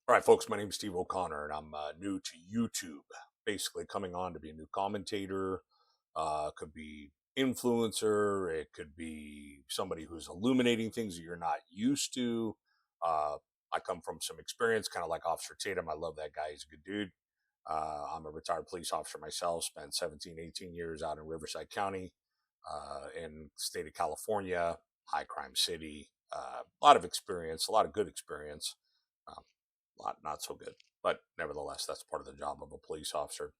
All right, folks, my name is Steve O'Connor, and I'm new to YouTube. Basically, coming on to be a new commentator, could be influencer, it could be somebody who's illuminating things that you're not used to. Uh, I come from some experience, kind of like Officer Tatum. I love that guy; he's a good dude. I'm a retired police officer myself. Spent 17, 18 years out in Riverside County, in the state of California, high crime city. A lot of experience, a lot of good experience. Um, lot not so good. But nevertheless, that's part of the job of a police officer.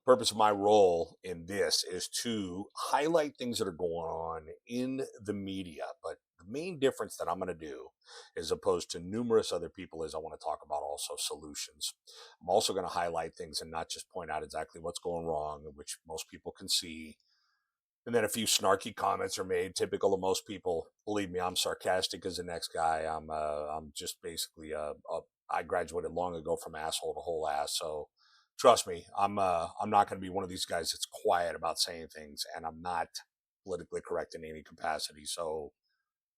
Purpose of my role in this is to highlight things that are going on in the media. But the main difference that I'm going to do, as opposed to numerous other people, is I want to talk about also solutions. I'm also going to highlight things and not just point out exactly what's going wrong, which most people can see. And then a few snarky comments are made, typical of most people. Believe me, I'm sarcastic as the next guy. I'm just basically I graduated long ago from asshole to whole ass. So trust me, I'm not going to be one of these guys that's quiet about saying things, and I'm not politically correct in any capacity. So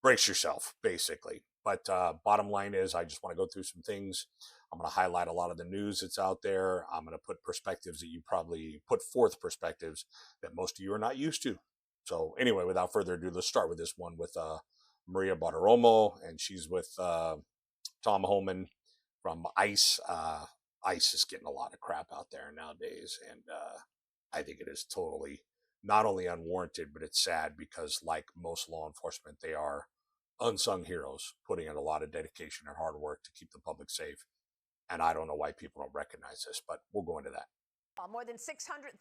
brace yourself, basically. But bottom line is, I just want to go through some things. I'm going to highlight a lot of the news that's out there. I'm going to put perspectives that you probably put forth perspectives that most of you are not used to. So anyway, without further ado, let's start with this one with Maria Bartiromo, and she's with Tom Homan from ICE. ICE is getting a lot of crap out there nowadays, and I think it is totally not only unwarranted, but it's sad because, like most law enforcement, they are unsung heroes, putting in a lot of dedication and hard work to keep the public safe. And I don't know why people don't recognize this, but we'll go into that. More than 600,000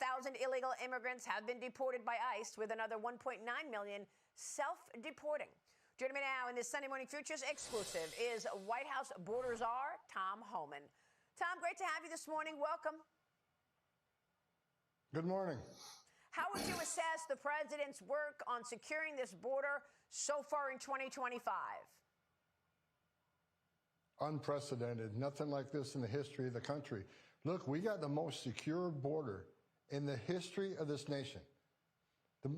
illegal immigrants have been deported by ICE, with another 1.9 million self-deporting. Joining me now in this Sunday Morning Futures exclusive is White House border czar Tom Homan. Tom, great to have you this morning. Welcome. Good morning. How would you assess the president's work on securing this border so far in 2025? Unprecedented. Nothing like this in the history of the country. Look, we got the most secure border in the history of this nation.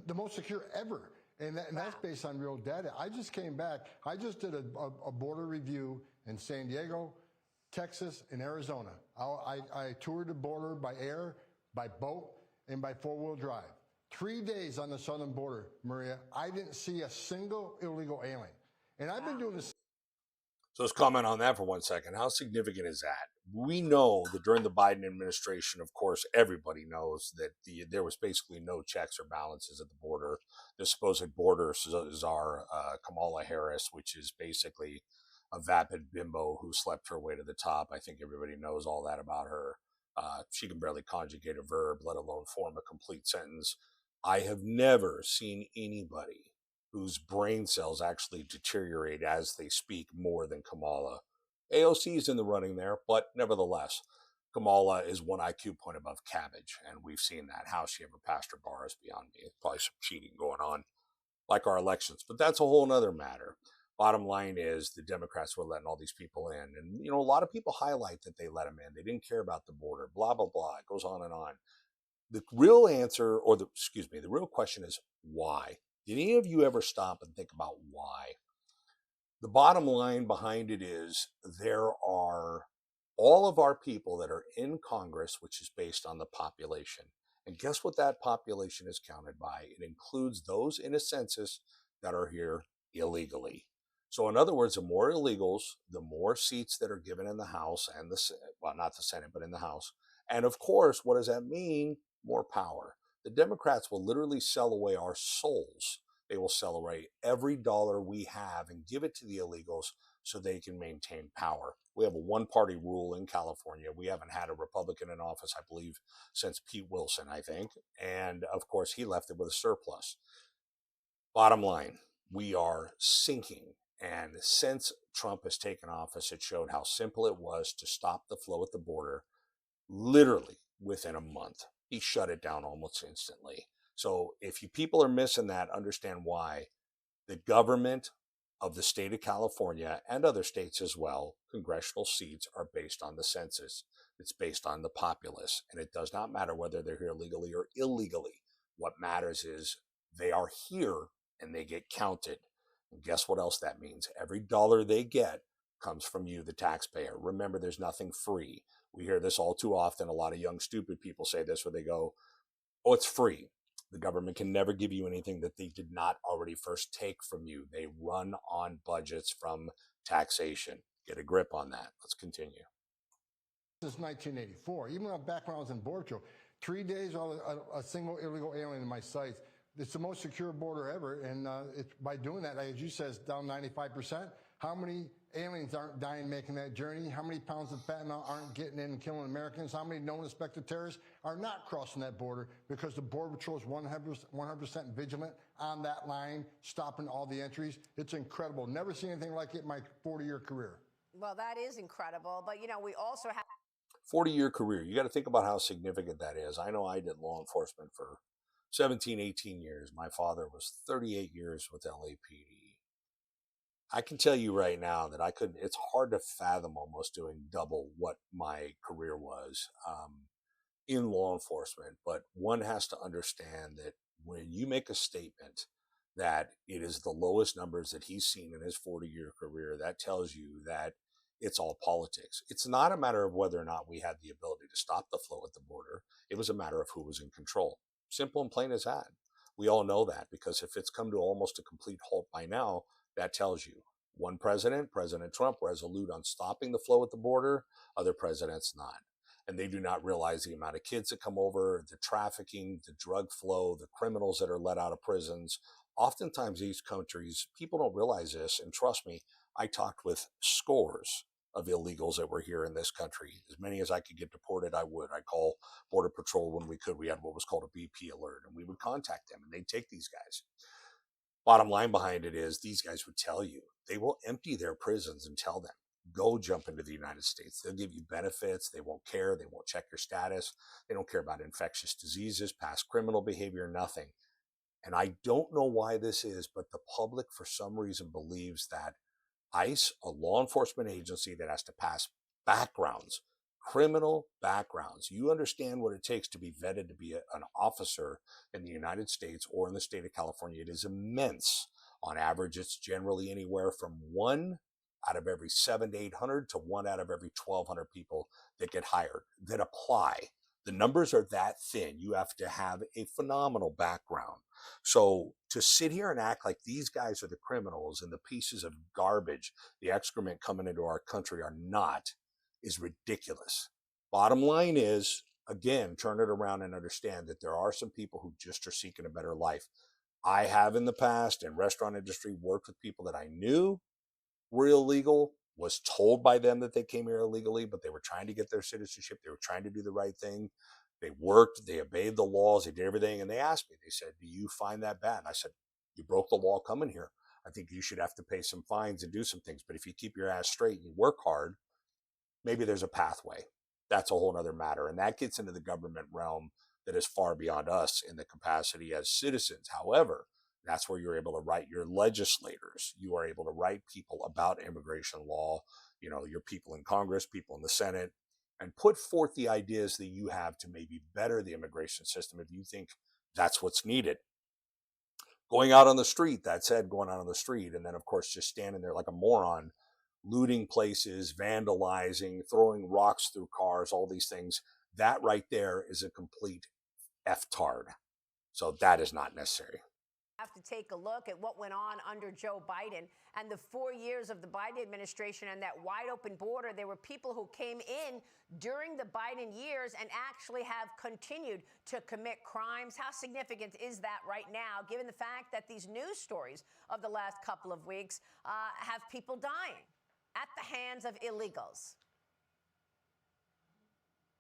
The most secure ever. And that's based on real data. I just came back. I just did a border review in San Diego, Texas, and Arizona. I toured the border by air, by boat, and by four-wheel drive. 3 days on the southern border, Maria. I didn't see a single illegal alien. And I've been doing this. So let's comment on that for 1 second. How significant is that? We know that during the Biden administration, of course, everybody knows that there was basically no checks or balances at the border. The supposed border czar, Kamala Harris, which is basically a vapid bimbo who slept her way to the top. I think everybody knows all that about her. She can barely conjugate a verb, let alone form a complete sentence. I have never seen anybody whose brain cells actually deteriorate as they speak more than Kamala. AOC is in the running there, but nevertheless, Kamala is one IQ point above Cabbage, and we've seen that. How she ever passed her bar is beyond me. Probably some cheating going on, like our elections, but that's a whole nother matter. Bottom line is the Democrats were letting all these people in, and a lot of people highlight that they let them in. They didn't care about the border. Blah blah blah. It goes on and on. The real answer, or the real question is why. Did any of you ever stop and think about why? The bottom line behind it is there are all of our people that are in Congress, which is based on the population. And guess what that population is counted by? It includes those in a census that are here illegally. So, in other words, the more illegals, the more seats that are given in the House and well, not the Senate, but in the House. And of course, what does that mean? More power. The Democrats will literally sell away our souls. They will sell away every dollar we have and give it to the illegals so they can maintain power. We have a one-party rule in California. We haven't had a Republican in office, I believe, since Pete Wilson, I think. And of course, he left it with a surplus. Bottom line, we are sinking. And since Trump has taken office, it showed how simple it was to stop the flow at the border literally within a month. He shut it down almost instantly. So if you people are missing that, understand why. The government of the state of California and other states as well, congressional seats are based on the census. It's based on the populace. And it does not matter whether they're here legally or illegally. What matters is they are here and they get counted. And guess what else that means? Every dollar they get comes from you, the taxpayer. Remember, there's nothing free. We hear this all too often. A lot of young, stupid people say this where they go, oh, it's free. The government can never give you anything that they did not already first take from you. They run on budgets from taxation. Get a grip on that. Let's continue. Since 1984, even back when I was in Border Patrol, 3 days a single illegal alien in my sights. It's the most secure border ever, and by doing that, as you said, it's down 95%. How many aliens aren't dying making that journey? How many pounds of fentanyl aren't getting in and killing Americans? How many known suspected terrorists are not crossing that border because the Border Patrol is 100% vigilant on that line, stopping all the entries? It's incredible. Never seen anything like it in my 40-year career. Well, that is incredible. But, we also have 40-year career. You got to think about how significant that is. I know I did law enforcement for 17, 18 years. My father was 38 years with LAPD. I can tell you right now that it's hard to fathom almost doing double what my career was in law enforcement. But one has to understand that when you make a statement that it is the lowest numbers that he's seen in his 40-year career, that tells you that it's all politics. It's not a matter of whether or not we had the ability to stop the flow at the border. It was a matter of who was in control. Simple and plain as that. We all know that because if it's come to almost a complete halt by now, that tells you one president, President Trump, resolute on stopping the flow at the border, other presidents not. And they do not realize the amount of kids that come over, the trafficking, the drug flow, the criminals that are let out of prisons. Oftentimes these countries, people don't realize this, and trust me, I talked with scores of illegals that were here in this country. As many as I could get deported, I would. I'd call Border Patrol when we could. We had what was called a BP alert, and we would contact them, and they'd take these guys. Bottom line behind it is these guys would tell you, they will empty their prisons and tell them, go jump into the United States. They'll give you benefits. They won't care. They won't check your status. They don't care about infectious diseases, past criminal behavior, nothing. And I don't know why this is, but the public for some reason believes that ICE, a law enforcement agency that has to pass backgrounds, criminal backgrounds. You understand what it takes to be vetted to be an officer in the United States or in the state of California. It is immense. On average, it's generally anywhere from 1 out of every 700 to 800 to 1 out of every 1,200 people that get hired, that apply. The numbers are that thin. You have to have a phenomenal background. So to sit here and act like these guys are the criminals and the pieces of garbage, the excrement coming into our country are not, is ridiculous. Bottom line is, again, turn it around and understand that there are some people who just are seeking a better life. I have in the past in restaurant industry worked with people that I knew were illegal, was told by them that they came here illegally, but they were trying to get their citizenship. They were trying to do the right thing. They worked, they obeyed the laws, they did everything. And they asked me, they said, do you find that bad? And I said, you broke the law coming here. I think you should have to pay some fines and do some things. But if you keep your ass straight and you work hard, maybe there's a pathway. That's a whole other matter. And that gets into the government realm that is far beyond us in the capacity as citizens. However, that's where you're able to write your legislators. You are able to write people about immigration law, your people in Congress, people in the Senate, and put forth the ideas that you have to maybe better the immigration system if you think that's what's needed. Going out on the street, that said, going out on the street, and then, of course, just standing there like a moron, looting places, vandalizing, throwing rocks through cars, all these things, that right there is a complete F-tard. So that is not necessary. Have to take a look at what went on under Joe Biden and the 4 years of the Biden administration and that wide open border. There were people who came in during the Biden years and actually have continued to commit crimes. How significant is that right now, given the fact that these news stories of the last couple of weeks have people dying at the hands of illegals?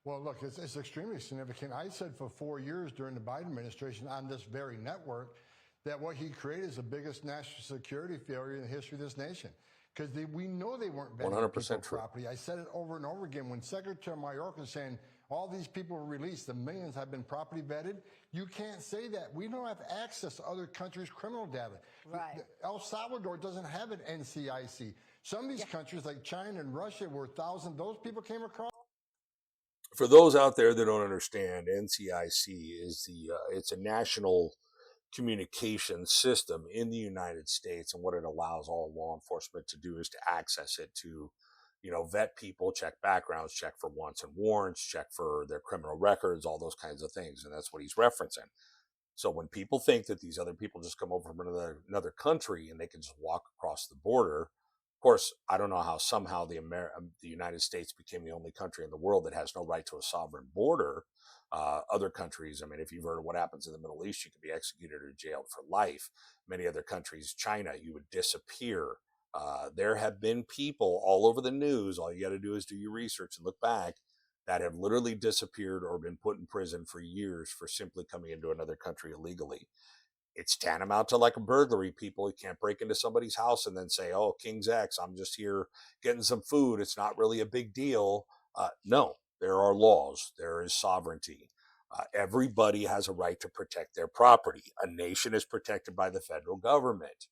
Well, look, it's extremely significant. I said for 4 years during the Biden administration on this very network that what he created is the biggest national security failure in the history of this nation. Because we know they weren't vetting 100% true. property. I said it over and over again. When Secretary Mayorkas is saying all these people were released, the millions have been property vetted, you can't say that. We don't have access to other countries' criminal data. Right. El Salvador doesn't have an NCIC. Some of these countries like China and Russia where those people came across. For those out there that don't understand, NCIC is it's a national communication system in the United States, and what it allows all law enforcement to do is to access it to, vet people, check backgrounds, check for wants and warrants, check for their criminal records, all those kinds of things. And that's what he's referencing. So when people think that these other people just come over from another country and they can just walk across the border, of course, I don't know how somehow the United States became the only country in the world that has no right to a sovereign border. Other countries, I mean, if you've heard of what happens in the Middle East, you could be executed or jailed for life. Many other countries, China, you would disappear. There have been people all over the news. All you got to do is do your research and look back, that have literally disappeared or been put in prison for years for simply coming into another country illegally. It's tantamount to like a burglary. People, you can't break into somebody's house and then say, "Oh, King's X, I'm just here getting some food. It's not really a big deal." No, there are laws. There is sovereignty. Everybody has a right to protect their property. A nation is protected by the federal government.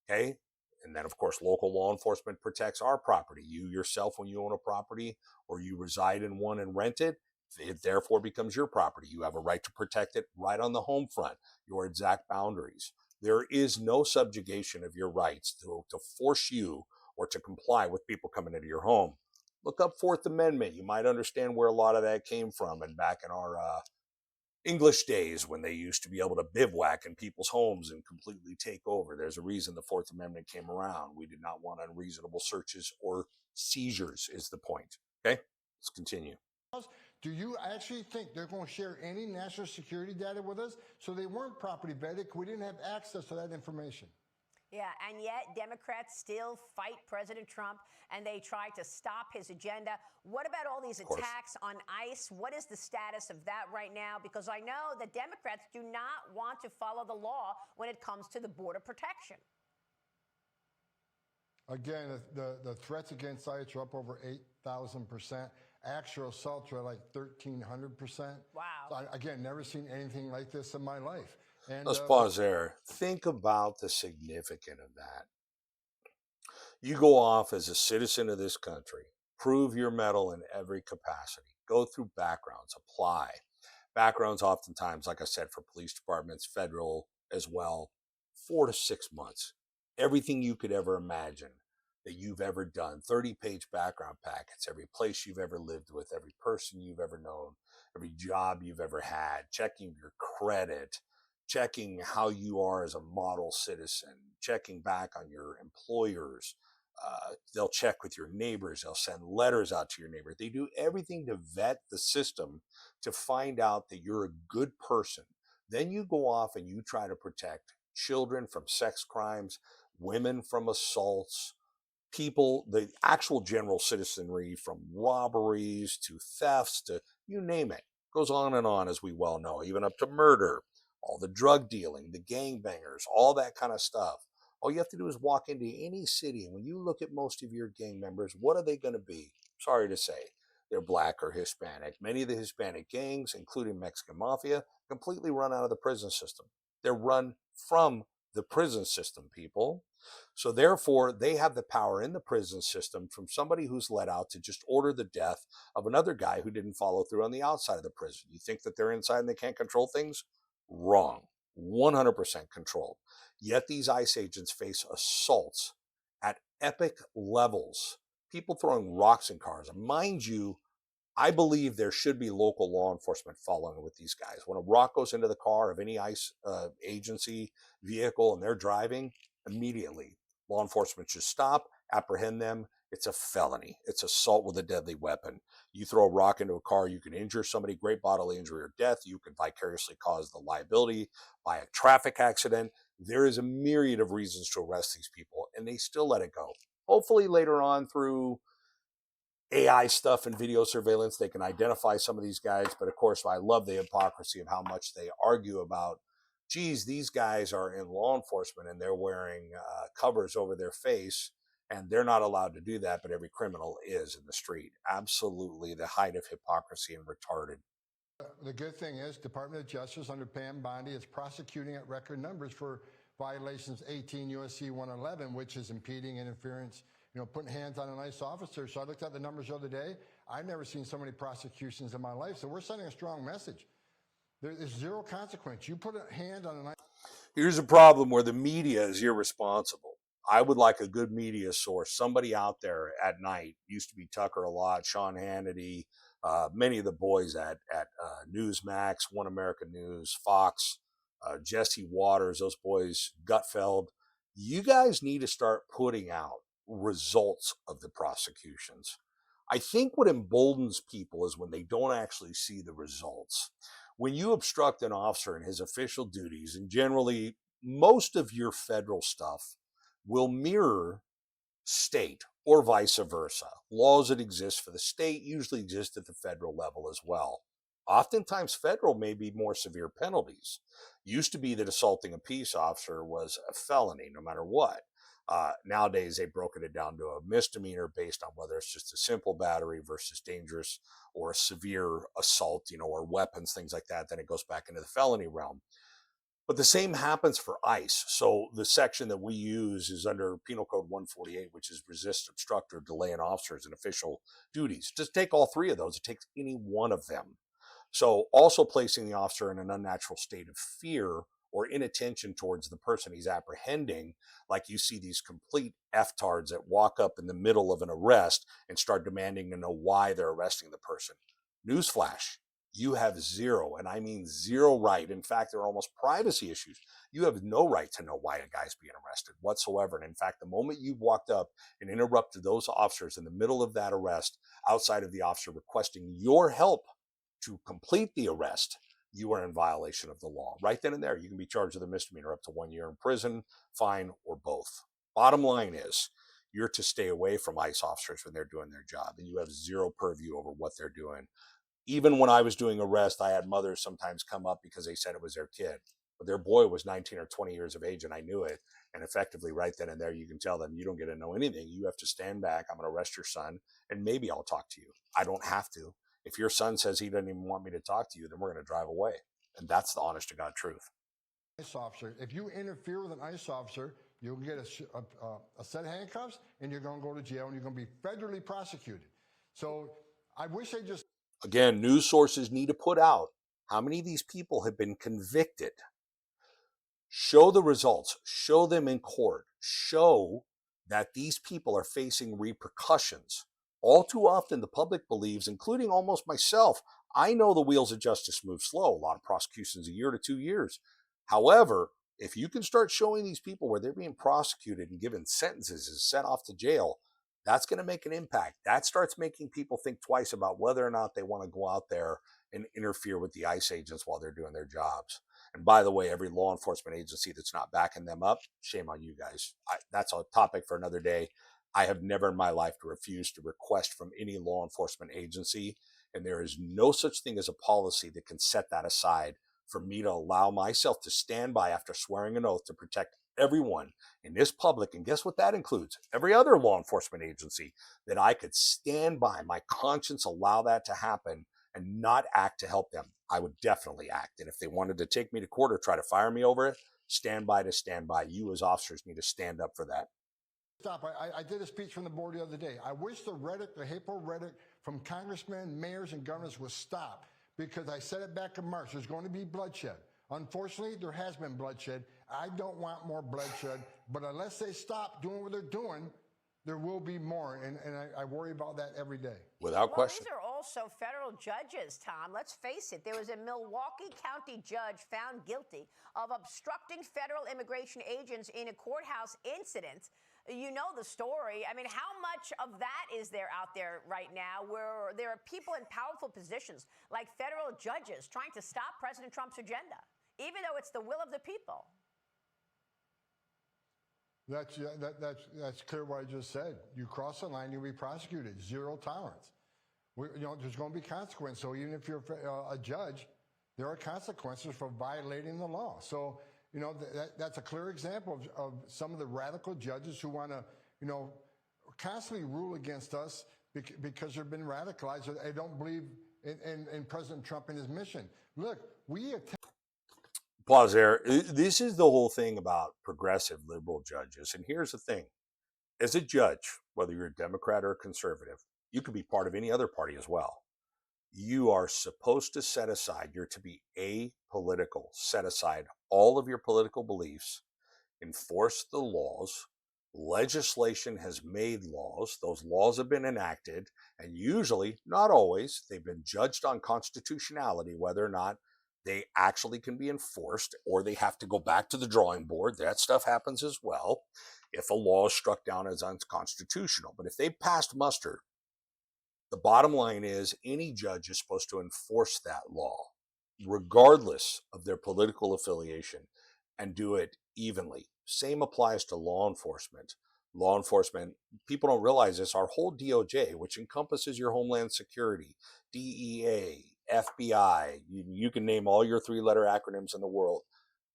Okay. And then, of course, local law enforcement protects our property. You yourself, when you own a property or you reside in one and rent it, it therefore becomes your property. You have a right to protect it right on the home front, your exact boundaries. There is no subjugation of your rights to force you or to comply with people coming into your home. Look up Fourth Amendment. You might understand where a lot of that came from. And back in our English days, when they used to be able to bivouac in people's homes and completely take over. There's a reason the Fourth Amendment came around. We did not want unreasonable searches or seizures, is the point. Okay, let's continue. Do you actually think they're going to share any national security data with us? So they weren't property vetted. We didn't have access to that information. Yeah, and yet Democrats still fight President Trump, and they try to stop his agenda. What about all these attacks on ICE? What is the status of that right now? Because I know that Democrats do not want to follow the law when it comes to the border protection. Again, the threats against ICE are up over 8,000%. Actual assaults are like 1,300%. Wow. So again, never seen anything like this in my life. And, let's pause there. Think about the significance of that. You go off as a citizen of this country, prove your mettle in every capacity, go through backgrounds, apply. Backgrounds oftentimes, like I said, for police departments, federal as well, 4 to 6 months. Everything you could ever imagine that you've ever done, 30-page background packets, every place you've ever lived with, every person you've ever known, every job you've ever had, checking your credit, checking how you are as a model citizen, checking back on your employers. They'll check with your neighbors. They'll send letters out to your neighbor. They do everything to vet the system to find out that you're a good person. Then you go off and you try to protect children from sex crimes, women from assaults, people, the actual general citizenry, from robberies to thefts to you name it. Goes on and on, as we well know, even up to murder, all the drug dealing, the gangbangers, all that kind of stuff. All you have to do is walk into any city, and when you look at most of your gang members, what are they going to be? Sorry to say, they're black or Hispanic. Many of the Hispanic gangs, including Mexican Mafia, completely run out of the prison system. They're run from the prison system, people. So therefore, they have the power in the prison system from somebody who's let out to just order the death of another guy who didn't follow through on the outside of the prison. You think that they're inside and they can't control things? Wrong. 100% controlled. Yet these ICE agents face assaults at epic levels. People throwing rocks in cars. Mind you, I believe there should be local law enforcement following with these guys. When a rock goes into the car of any ICE agency vehicle and they're driving, immediately law enforcement should stop, apprehend them. It's a felony. It's assault with a deadly weapon. You throw a rock into a car, you can injure somebody, great bodily injury or death. You can vicariously cause the liability by a traffic accident. There is a myriad of reasons to arrest these people, and they still let it go. Hopefully later on through AI stuff and video surveillance, they can identify some of these guys. But of course, I love the hypocrisy of how much they argue about, geez, these guys are in law enforcement and they're wearing covers over their face, and they're not allowed to do that, but every criminal is in the street. Absolutely the height of hypocrisy and retarded. The good thing is Department of Justice under Pam Bondi is prosecuting at record numbers for violations 18 U.S.C. 111, which is impeding, interference, putting hands on a ICE officer. So I looked at the numbers the other day. I've never seen so many prosecutions in my life. So we're sending a strong message. There is zero consequence. You put a hand on an Here's a problem where the media is irresponsible. I would like a good media source, somebody out there at night. Used to be Tucker a lot, Sean Hannity, many of the boys at Newsmax, One American News, Fox, Jesse Waters, those boys, Gutfeld. You guys need to start putting out results of the prosecutions. I think what emboldens people is when they don't actually see the results. When you obstruct an officer in his official duties, and generally most of your federal stuff will mirror state or vice versa. Laws that exist for the state usually exist at the federal level as well. Oftentimes, federal may be more severe penalties. Used to be that assaulting a peace officer was a felony, no matter what. Nowadays, they've broken it down to a misdemeanor based on whether it's just a simple battery versus dangerous or a severe assault, or weapons, things like that. Then it goes back into the felony realm. But the same happens for ICE. So the section that we use is under Penal Code 148, which is resist, obstruct, or delay an officer's and official duties. Just take all three of those. It takes any one of them. So also placing the officer in an unnatural state of fear or inattention towards the person he's apprehending, like you see these complete F-tards that walk up in the middle of an arrest and start demanding to know why they're arresting the person. Newsflash, you have zero, and I mean zero right. In fact, there are almost privacy issues. You have no right to know why a guy's being arrested whatsoever. And in fact, the moment you walked up and interrupted those officers in the middle of that arrest, outside of the officer requesting your help to complete the arrest, you are in violation of the law. Right then and there, you can be charged with a misdemeanor up to 1 year in prison, fine, or both. Bottom line is, you're to stay away from ICE officers when they're doing their job, and you have zero purview over what they're doing. Even when I was doing arrest, I had mothers sometimes come up because they said it was their kid, but their boy was 19 or 20 years of age, and I knew it. And effectively, right then and there, you can tell them, you don't get to know anything. You have to stand back. I'm going to arrest your son, and maybe I'll talk to you. I don't have to. If your son says he doesn't even want me to talk to you, then we're going to drive away. And that's the honest to God truth. ICE officer. If you interfere with an ICE officer, you'll get a set of handcuffs, and you're going to go to jail, and you're going to be federally prosecuted. So I wish they just... Again, news sources need to put out how many of these people have been convicted. Show the results. Show them in court. Show that these people are facing repercussions. All too often, the public believes, including almost myself, I know the wheels of justice move slow. A lot of prosecutions a year to 2 years. However, if you can start showing these people where they're being prosecuted and given sentences and sent off to jail, that's going to make an impact. That starts making people think twice about whether or not they want to go out there and interfere with the ICE agents while they're doing their jobs. And by the way, every law enforcement agency that's not backing them up, shame on you guys. That's a topic for another day. I have never in my life refused to request from any law enforcement agency, and there is no such thing as a policy that can set that aside for me to allow myself to stand by after swearing an oath to protect everyone in this public, and guess what that includes? Every other law enforcement agency, that I could stand by, my conscience allow that to happen and not act to help them. I would definitely act. And if they wanted to take me to court or try to fire me over it, stand by to stand by. You as officers need to stand up for that. Stop. I did a speech from the board the other day. I wish the rhetoric, the hateful rhetoric from congressmen, mayors, and governors would stop, because I said it back in March. There's going to be bloodshed. Unfortunately, there has been bloodshed. I don't want more bloodshed, but unless they stop doing what they're doing, there will be more, and I worry about that every day. Without question. These are also federal judges, Tom. Let's face it. There was a Milwaukee County judge found guilty of obstructing federal immigration agents in a courthouse incident. You know the story. I mean, how much of that is there out there right now, where there are people in powerful positions like federal judges trying to stop President Trump's agenda, even though it's the will of the people? That's clear what I just said. You cross the line, you'll be prosecuted. Zero tolerance. There's going to be consequences. So even if you're a judge, there are consequences for violating the law. So, that's a clear example of some of the radical judges who want to, constantly rule against us because they've been radicalized. They don't believe in President Trump and his mission. Look, Pause there. This is the whole thing about progressive liberal judges. And here's the thing. As a judge, whether you're a Democrat or a conservative, you could be part of any other party as well. You are supposed to set aside, you're to be apolitical, set aside all of your political beliefs, enforce the laws. Legislation has made laws. Those laws have been enacted, and usually, not always, they've been judged on constitutionality, whether or not they actually can be enforced, or they have to go back to the drawing board. That stuff happens as well if a law is struck down as unconstitutional. But if they passed muster, the bottom line is any judge is supposed to enforce that law, regardless of their political affiliation, and do it evenly. Same applies to law enforcement. Law enforcement, people don't realize this, our whole DOJ, which encompasses your Homeland Security, DEA, FBI, you can name all your three-letter acronyms in the world.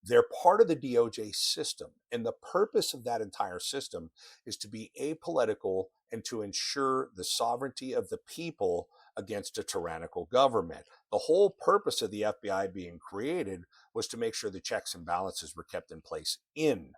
They're part of the DOJ system. And the purpose of that entire system is to be apolitical and to ensure the sovereignty of the people against a tyrannical government. The whole purpose of the FBI being created was to make sure the checks and balances were kept in place in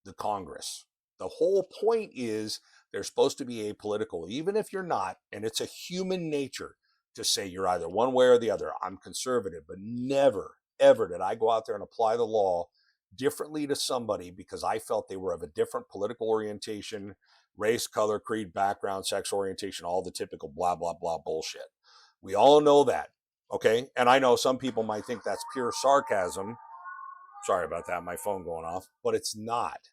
the Congress. The whole point is they're supposed to be apolitical, even if you're not, and it's a human nature to say you're either one way or the other. I'm conservative, but never, ever did I go out there and apply the law differently to somebody because I felt they were of a different political orientation, race, color, creed, background, sex orientation, all the typical blah, blah, blah bullshit. We all know that, okay? And I know some people might think that's pure sarcasm. Sorry about that, my phone going off, but it's not.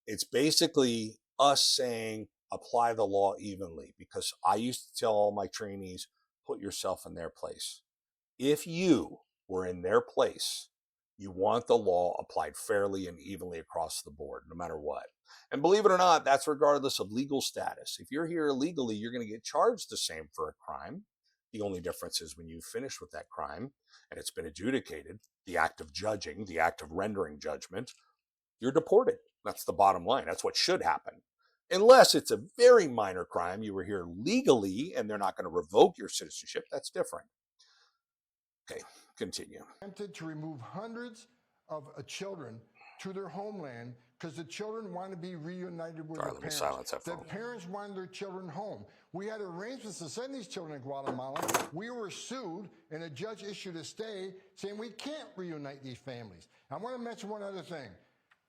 It's basically us saying apply the law evenly, because I used to tell all my trainees, put yourself in their place. If you were in their place, you want the law applied fairly and evenly across the board, no matter what. And believe it or not, that's regardless of legal status. If you're here illegally, you're going to get charged the same for a crime. The only difference is when you finish with that crime and it's been adjudicated, the act of judging, the act of rendering judgment, you're deported. That's the bottom line. That's what should happen. Unless it's a very minor crime, you were here legally and they're not going to revoke your citizenship. That's different. Okay, continue. Attempted to remove hundreds of children to their homeland because the children want to be reunited with their parents. Silence that phone. The parents wanted their children home. We had arrangements to send these children to Guatemala. We were sued, and a judge issued a stay saying we can't reunite these families. I want to mention one other thing.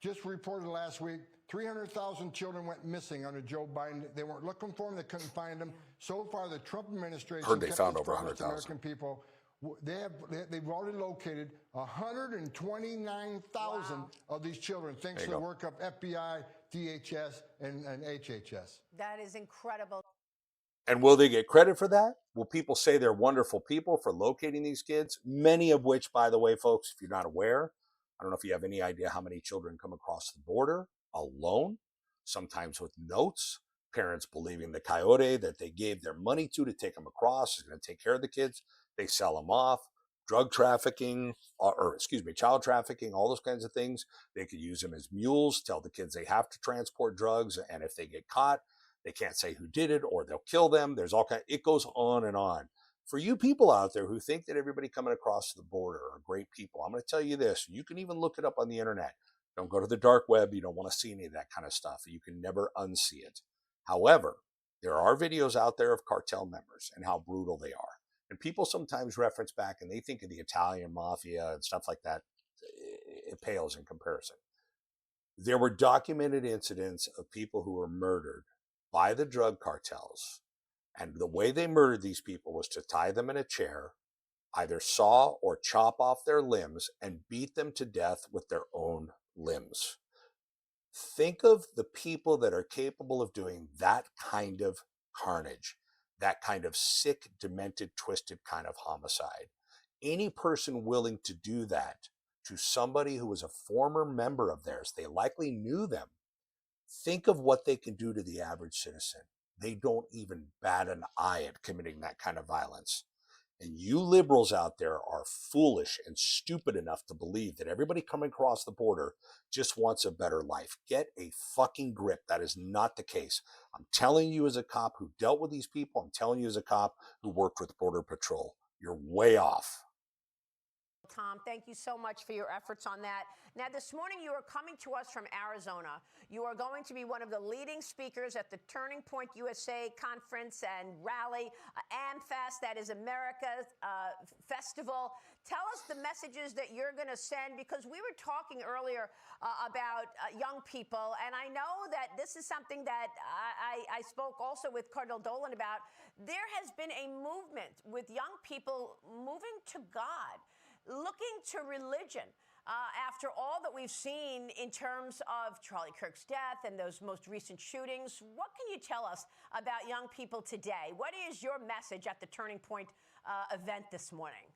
Just reported last week, 300,000 children went missing under Joe Biden. They weren't looking for them. They couldn't find them. So far, the Trump administration heard they found over 100,000 American people. They've already located 129,000 of these children, thanks to the work of FBI, DHS, and HHS. That is incredible. And will they get credit for that? Will people say they're wonderful people for locating these kids? Many of which, by the way, folks, if you're not aware, I don't know if you have any idea how many children come across the border alone, sometimes with notes, parents believing the coyote that they gave their money to take them across is going to take care of the kids. They sell them off. Drug trafficking, child trafficking, all those kinds of things. They could use them as mules, tell the kids they have to transport drugs, and if they get caught, they can't say who did it, or they'll kill them. There's all kind. It goes on and on. For you people out there who think that everybody coming across the border are great people, I'm going to tell you this. You can even look it up on the internet. Don't go to the dark web. You don't want to see any of that kind of stuff. You can never unsee it. However, there are videos out there of cartel members and how brutal they are. And people sometimes reference back and they think of the Italian mafia and stuff like that. It pales in comparison. There were documented incidents of people who were murdered by the drug cartels. And the way they murdered these people was to tie them in a chair, either saw or chop off their limbs and beat them to death with their own limbs. Think of the people that are capable of doing that kind of carnage, that kind of sick, demented, twisted kind of homicide. Any person willing to do that to somebody who was a former member of theirs, they likely knew them. Think of what they can do to the average citizen. They don't even bat an eye at committing that kind of violence. And you liberals out there are foolish and stupid enough to believe that everybody coming across the border just wants a better life. Get a fucking grip. That is not the case. I'm telling you as a cop who dealt with these people. I'm telling you as a cop who worked with Border Patrol. You're way off. Tom. Thank you so much for your efforts on that. Now, this morning you are coming to us from Arizona. You are going to be one of the leading speakers at the Turning Point USA Conference and Rally, AmFest, that is America's festival. Tell us the messages that you're going to send, because we were talking earlier about young people, and I know that this is something that I spoke also with Cardinal Dolan about. There has been a movement with young people moving to God, looking to religion. After all that we've seen in terms of Charlie Kirk's death and those most recent shootings, what can you tell us about young people today? What is your message at the Turning Point event this morning?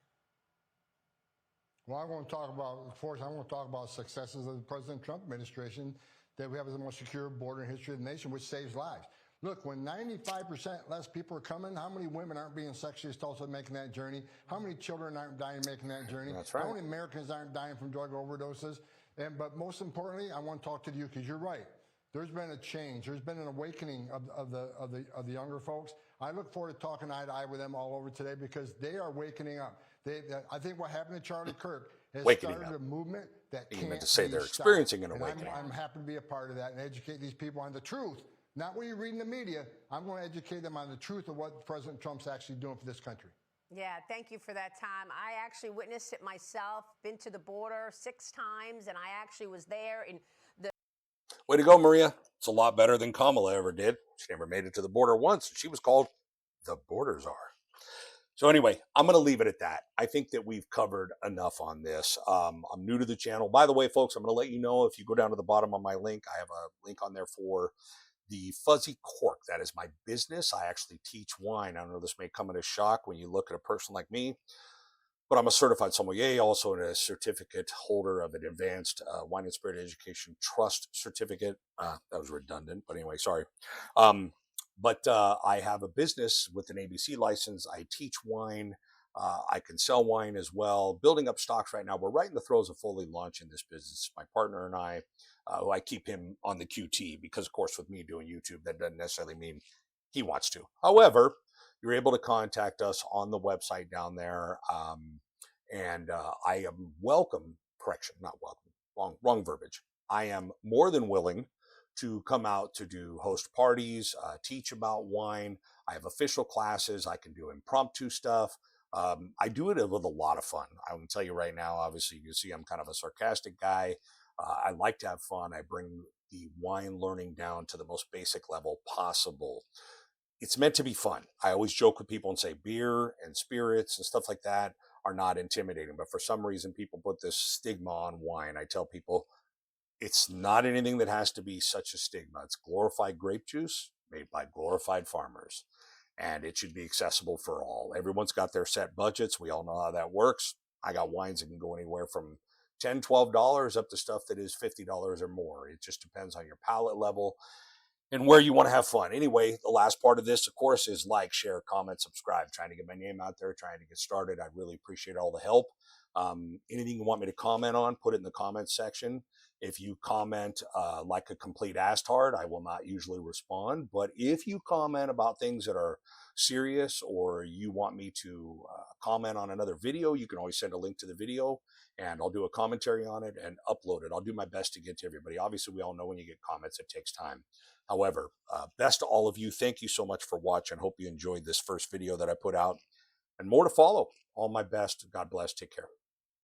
Well, I want to talk about, of course, I want to talk about successes of the President Trump administration, that we have the most secure border in history of the nation, which saves lives. Look, when 95% less people are coming, how many women aren't being sexually assaulted making that journey? How many children aren't dying making that journey? That's right. How many Americans aren't dying from drug overdoses? But most importantly, I want to talk to you because you're right. There's been a change. There's been an awakening of the younger folks. I look forward to talking eye to eye with them all over today because they are waking up. I think what happened to Charlie Kirk has started a movement that can't meant to say be they're stopped. experiencing an awakening. I'm happy to be a part of that and educate these people on the truth. Not what you read in the media. I'm going to educate them on the truth of what President Trump's actually doing for this country. Yeah, thank you for that, Tom. I actually witnessed it myself, been to the border 6 times, and I actually was there in the... Way to go, Maria. It's a lot better than Kamala ever did. She never made it to the border once. She was called the border czar. So anyway, I'm going to leave it at that. I think that we've covered enough on this. I'm new to the channel. By the way, folks, I'm going to let you know, if you go down to the bottom of my link, I have a link on there for the Fuzzy Cork. That is my business. I actually teach wine. I know this may come as a shock when you look at a person like me, but I'm a certified sommelier, also a certificate holder of an advanced wine and spirit education trust certificate. That was redundant, but anyway, sorry. But I have a business with an ABC license. I teach wine. I can sell wine as well. Building up stocks right now. We're right in the throes of fully launching this business. My partner and I, I keep him on the QT because, of course, with me doing YouTube, that doesn't necessarily mean he wants to. However, you're able to contact us on the website down there. And I am not welcome, wrong verbiage. I am more than willing to come out to do host parties, teach about wine. I have official classes. I can do impromptu stuff. I do it with a lot of fun. I can tell you right now, obviously, you can see I'm kind of a sarcastic guy. I like to have fun. I bring the wine learning down to the most basic level possible. It's meant to be fun. I always joke with people and say beer and spirits and stuff like that are not intimidating. But for some reason, people put this stigma on wine. I tell people it's not anything that has to be such a stigma. It's glorified grape juice made by glorified farmers. And it should be accessible for all. Everyone's got their set budgets. We all know how that works. I got wines that can go anywhere from $10, $12 up to stuff that is $50 or more. It just depends on your palate level and where you want to have fun. Anyway, the last part of this, of course, is like, share, comment, subscribe. Trying to get my name out there, trying to get started. I really appreciate all the help. Anything you want me to comment on, put it in the comments section. If you comment like a complete asstard, I will not usually respond. But if you comment about things that are serious, or you want me to comment on another video, you can always send a link to the video and I'll do a commentary on it and upload it. I'll do my best to get to everybody. Obviously, we all know when you get comments, it takes time. However, best to all of you. Thank you so much for watching. Hope you enjoyed this first video that I put out, and more to follow. All my best. God bless. Take care.